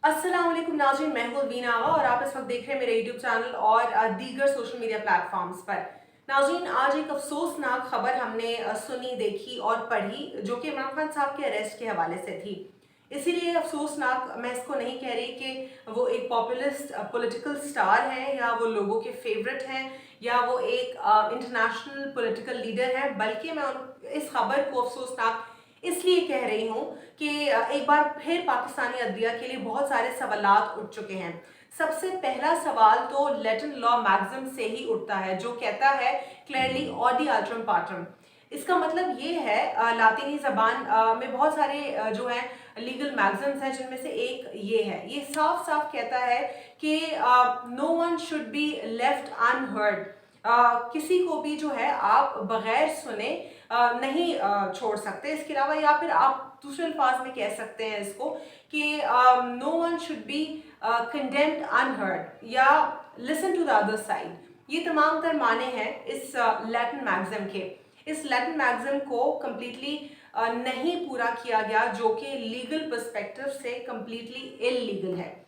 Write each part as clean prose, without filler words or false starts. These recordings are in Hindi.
अस्सलाम वालेकुम नाज़रीन, मैं हूं वीना आगा और आप इस वक्त देख रहे हैं मेरे यूट्यूब चैनल और दीगर सोशल मीडिया प्लेटफॉर्म्स पर। नाज़रीन, आज एक अफसोसनाक खबर हमने सुनी, देखी और पढ़ी जो कि इमरान खान साहब के अरेस्ट के हवाले से थी। इसीलिए अफसोसनाक मैं इसको नहीं कह रही कि वो एक पॉपुलिस्ट पॉलिटिकल स्टार हैं या वो लोगों के फेवरेट हैं या वो एक इंटरनेशनल पॉलिटिकल लीडर हैं, बल्कि मैं इस खबर को अफसोसनाक इसलिए कह रही हूँ कि एक बार फिर पाकिस्तानी अदलिया के लिए बहुत सारे सवालात उठ चुके हैं। सबसे पहला सवाल तो लैटिन लॉ मैक्सिम से ही उठता है जो कहता है क्लियरली ऑडी अल्ट्रम पार्टम। इसका मतलब ये है लातीनी जबान में बहुत सारे जो है लीगल मैक्सिम्स हैं, जिनमें से एक ये है। ये साफ साफ कहता है कि no one should be left unheard. किसी को भी जो है आप बगैर सुने नहीं छोड़ सकते। इसके अलावा या फिर आप दूसरे अल्फाज में कह सकते हैं इसको कि no one should be condemned unheard या listen to the other side. ये तमाम तर माने हैं इस लैटिन मैक्सिम के। इस लैटिन मैक्सिम को कम्प्लीटली नहीं पूरा किया गया, जो कि लीगल पर्सपेक्टिव से कम्प्लीटली इलीगल है।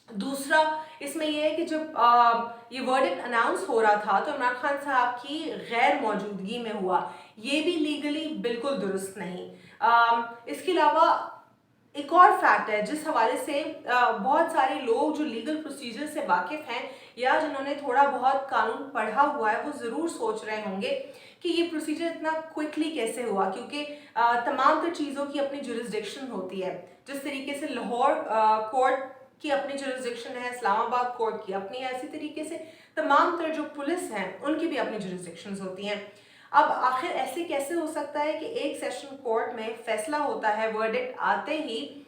दूसरा इसमें यह है कि जब ये वर्डिक्ट अनाउंस हो रहा था तो इमरान खान साहब की गैर मौजूदगी में हुआ। ये भी लीगली बिल्कुल दुरुस्त नहीं। इसके अलावा एक और फैक्ट है जिस हवाले से बहुत सारे लोग जो लीगल प्रोसीजर से वाकिफ हैं या जिन्होंने थोड़ा बहुत कानून पढ़ा हुआ है वो ज़रूर सोच रहे होंगे कि ये प्रोसीजर इतना क्विकली कैसे हुआ, क्योंकि तमाम तर चीज़ों की अपनी जुरिस्डिक्शन होती है। जिस तरीके से लाहौर कोर्ट की अपनी जुरिस्डिक्शन है, इस्लामाबाद कोर्ट की अपनी है, इसी तरीके से तमाम तर जो पुलिस हैं उनकी भी अपनी जुरिस्डिक्शंस होती हैं। अब आखिर ऐसे कैसे हो सकता है कि एक सेशन कोर्ट में फैसला होता है, वर्डिक्ट आते ही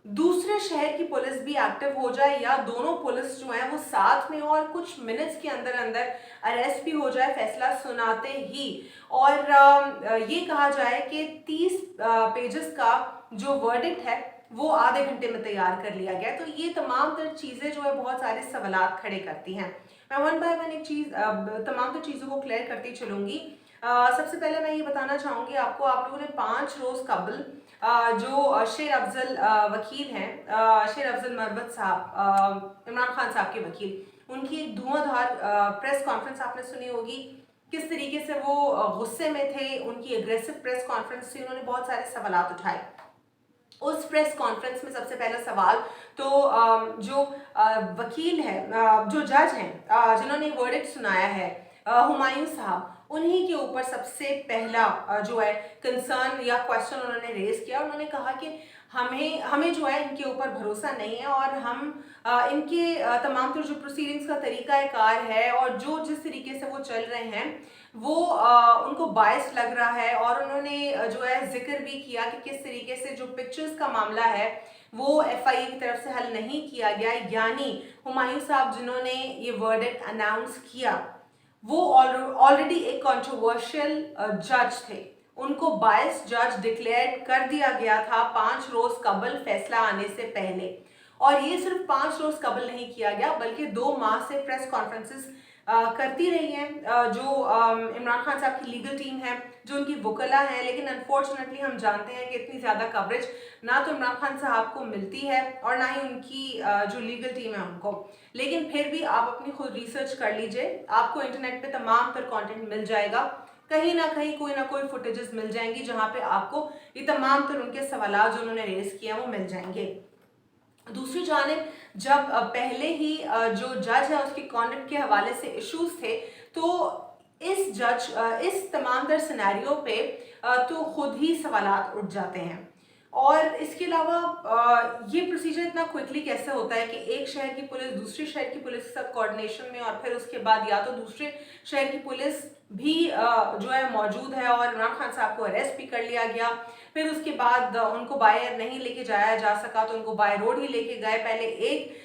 दूसरे शहर की पुलिस भी एक्टिव हो जाए या दोनों पुलिस जो है वो साथ में और कुछ मिनट्स के अंदर अंदर अरेस्ट भी हो जाए फैसला सुनाते ही, और ये कहा जाए कि 30 पेजेस का जो वर्डिक्ट है वो आधे घंटे में तैयार कर लिया गया। तो ये तमाम तर चीज़ें जो है बहुत सारे सवालात खड़े करती हैं। मैं वन बाय वन एक चीज़ तमाम तर चीज़ों को क्लियर करती चलूँगी। सबसे पहले मैं ये बताना चाहूँगी आपको, आप लोगों ने 5 रोज़ कबल जो शेर अफजल वकील हैं, शेर अफजल मरवत साहब, इमरान खान साहब के वकील, उनकी एक धुआंधार प्रेस कॉन्फ्रेंस आपने सुनी होगी। किस तरीके से वो गुस्से में थे, उनकी एग्रेसिव प्रेस कॉन्फ्रेंस थी, उन्होंने बहुत सारे सवालात उठाए। उस प्रेस कॉन्फ्रेंस में सबसे पहला सवाल तो जो वकील है, जो जज हैं जिन्होंने वर्डिक्ट सुनाया है, हुमायूं साहब, उन्हीं के ऊपर सबसे पहला जो है कंसर्न या क्वेश्चन उन्होंने रेज किया। उन्होंने कहा कि हमें जो है इनके ऊपर भरोसा नहीं है और हम इनके तमाम जो प्रोसीडिंग्स का तरीका कार है और जो जिस तरीके से वो चल रहे हैं वो उनको बायस लग रहा है। और उन्होंने जो है जिक्र भी किया कि किस तरीके से जो पिक्चर्स का मामला है वो एफआईए की तरफ से हल नहीं किया गया, यानी हुमायूं साहब जिन्होंने ये वर्डिक्ट अनाउंस किया वो ऑलरेडी एक कंट्रोवर्शियल जज थे। उनको बायस जज डिक्लेयर कर दिया गया था 5 रोज कबल फैसला आने से पहले। और ये सिर्फ 5 रोज कबल नहीं किया गया बल्कि 2 माह से प्रेस कॉन्फ्रेंसेस करती रही हैं जो इमरान खान साहब की लीगल टीम है, जो उनकी वकला हैं। लेकिन अनफॉर्चुनेटली हम जानते हैं कि इतनी ज़्यादा कवरेज ना तो इमरान खान साहब को मिलती है और ना ही उनकी जो लीगल टीम है उनको। लेकिन फिर भी आप अपनी खुद रिसर्च कर लीजिए, आपको इंटरनेट पे तमाम तर कंटेंट मिल जाएगा, कहीं ना कोई फुटेजेस मिल जाएंगी जहां पे आपको ये तमाम तर उनके सवाल जो उन्होंने रेज किया वो मिल जाएंगे। दूसरी जानिब जब पहले ही जो जज है उसकी कॉन्डक्ट के हवाले से इश्यूज थे तो इस तमाम तर सिनेरियो पे तो खुद ही सवालात उठ जाते हैं। और इसके अलावा ये प्रोसीजर इतना क्विकली कैसे होता है कि एक शहर की पुलिस दूसरे शहर की पुलिस के साथ कोऑर्डिनेशन में और फिर उसके बाद या तो दूसरे शहर की पुलिस भी जो है मौजूद है और इमरान खान साहब को अरेस्ट भी कर लिया गया। फिर उसके बाद उनको बाय एयर नहीं लेके जाया जा सका तो उनको बाय रोड ही लेके गए, पहले एक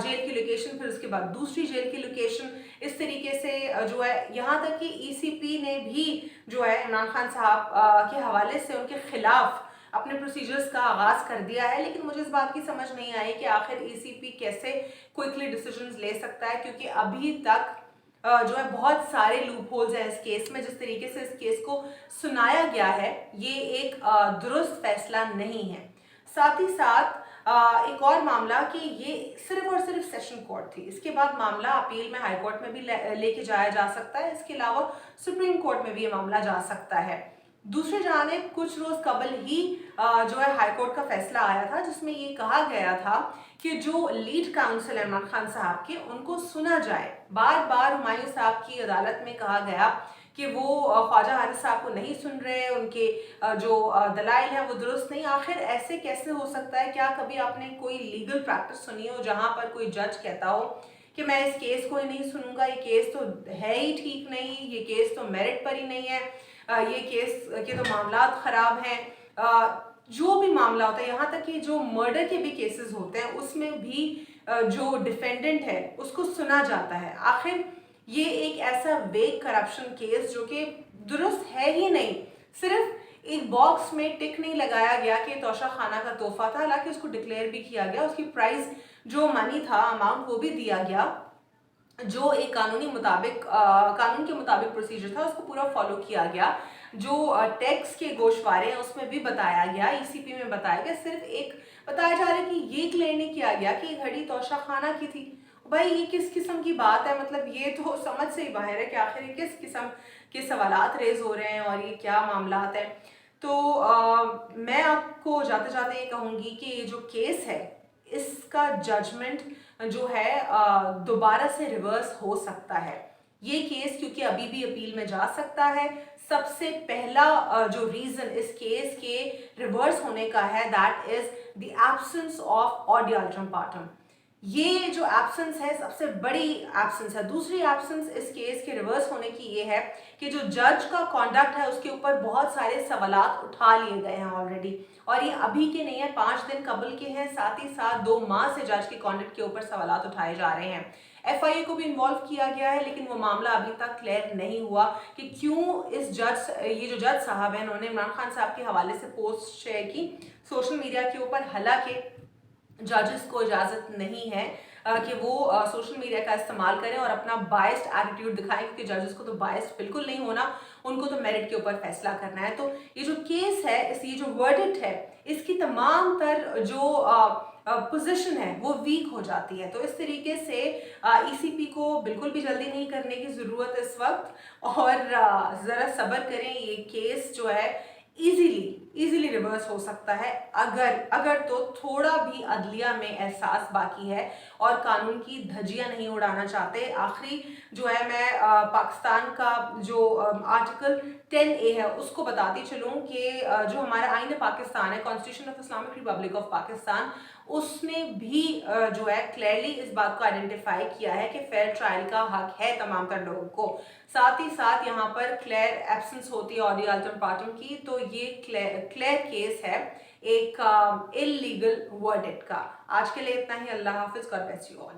जेल की लोकेशन फिर उसके बाद दूसरी जेल की लोकेशन। इस तरीके से जो है यहाँ तक कि ईसीपी ने भी जो है इमरान खान साहब के हवाले से उनके खिलाफ अपने प्रोसीजर्स का आगाज कर दिया है। लेकिन मुझे इस बात की समझ नहीं आई कि आखिर ईसीपी कैसे क्विकली डिसीजंस ले सकता है, क्योंकि अभी तक जो है बहुत सारे लूप होल्स हैं इस केस में। जिस तरीके से इस केस को सुनाया गया है ये एक दुरुस्त फैसला नहीं है। साथ ही साथ एक और मामला कि ये सिर्फ और सिर्फ सेशन कोर्ट थी। इसके बाद मामला अपील में हाई कोर्ट में भी लेके जाया जा सकता है। इसके अलावा सुप्रीम कोर्ट में भी ये मामला जा सकता है। दूसरी जानिब कुछ रोज कबल ही जो है हाई कोर्ट का फैसला आया था, जिसमें ये कहा गया था कि जो लीड काउंसिल इमरान खान साहब के, उनको सुना जाए। बार बार हुमायूं साहब की अदालत में कहा गया कि वो ख्वाजा हारिस साहब को नहीं सुन रहे, उनके जो दलाइल हैं वो दुरुस्त नहीं। आखिर ऐसे कैसे हो सकता है? क्या कभी आपने कोई लीगल प्रैक्टिस सुनी हो जहां पर कोई जज कहता हो कि मैं इस केस को ही नहीं सुनूंगा, ये केस तो है ही ठीक नहीं, ये केस तो मेरिट पर ही नहीं है, ये केस के तो मामला खराब हैं। जो भी मामला होता है, यहाँ तक कि जो मर्डर के भी केसेस होते हैं उसमें भी जो डिफेंडेंट है उसको सुना जाता है। आखिर ये एक ऐसा वेग करप्शन केस जो कि दुरुस्त है ही नहीं, सिर्फ एक बॉक्स में टिक नहीं लगाया गया कि तोशा खाना का तोहफा था, हालांकि उसको डिक्लेयर भी किया गया, उसकी प्राइस जो मनी था, अमाउंट, वो भी दिया गया, जो एक कानून के मुताबिक प्रोसीजर था उसको पूरा फॉलो किया गया। जो टैक्स के गोशवारे हैं उसमें भी बताया गया, ईसीपी में बताया गया। सिर्फ एक बताया जा रहा है कि ये क्लेम नहीं किया गया कि घड़ी तोशा खाना की थी। भाई ये किस किस्म की बात है? मतलब ये तो समझ से ही बाहर है कि आखिर ये किस किस्म के सवालात रेज हो रहे हैं और ये क्या मामलात है। तो मैं आपको जाते जाते ये कहूँगी कि ये जो केस है इसका जजमेंट जो है दोबारा से रिवर्स हो सकता है। ये केस क्योंकि अभी भी अपील में जा सकता है। सबसे पहला जो रीजन इस केस के रिवर्स होने का है, that is the absence of audi alteram partem. ये जो एब्सेंस है सबसे बड़ी एब्सेंस है। दूसरी एब्सेंस इस केस के रिवर्स होने की ये है कि जो जज का कॉन्डक्ट है उसके ऊपर बहुत सारे सवालात उठा लिए गए हैं ऑलरेडी, और ये अभी के नहीं है, 5 दिन कबल के हैं। साथ ही साथ 2 माह से जज के कॉन्डक्ट के ऊपर सवालात उठाए जा रहे हैं। एफआईए को भी इन्वॉल्व किया गया है, लेकिन वो मामला अभी तक क्लियर नहीं हुआ कि क्यों ये जो जज साहब हैं उन्होंने इमरान खान साहब के हवाले से पोस्ट शेयर की सोशल मीडिया के ऊपर। हालांकि जजेस को इजाजत नहीं है कि वो सोशल मीडिया का इस्तेमाल करें और अपना बायस्ड एटीट्यूड दिखाएं, क्योंकि जजेस को तो बायस्ड बिल्कुल नहीं होना, उनको तो मेरिट के ऊपर फैसला करना है। तो ये जो केस है, ये जो वर्डिक्ट है, इसकी तमाम तर जो पोजीशन है वो वीक हो जाती है। तो इस तरीके से ईसीपी को बिल्कुल भी जल्दी नहीं करने की ज़रूरत है इस वक्त, और ज़रा सब्र करें। ये केस जो है इजीली रिवर्स हो सकता है, अगर तो थोड़ा भी अदलिया में एहसास बाकी है और कानून की धज्जियां नहीं उड़ाना चाहते। आखिरी जो है, मैं पाकिस्तान का जो आर्टिकल 10A है उसको बताती चलूं कि जो हमारा आईन पाकिस्तान है, constitution of Islamic Republic of Pakistan, उसने भी जो है क्लियरली इस बात को आइडेंटिफाई किया है कि फेयर ट्रायल का हक है तमाम तर लोगों को। साथ ही साथ यहाँ पर क्लियर एब्सेंस होती है ऑडियो अल्टरम पार्टम की, तो ये क्लियर केस है एक इलीगल वर्डिक्ट का। आज के लिए इतना ही। अल्लाह हाफिज, गॉड ब्लेस यू ऑल।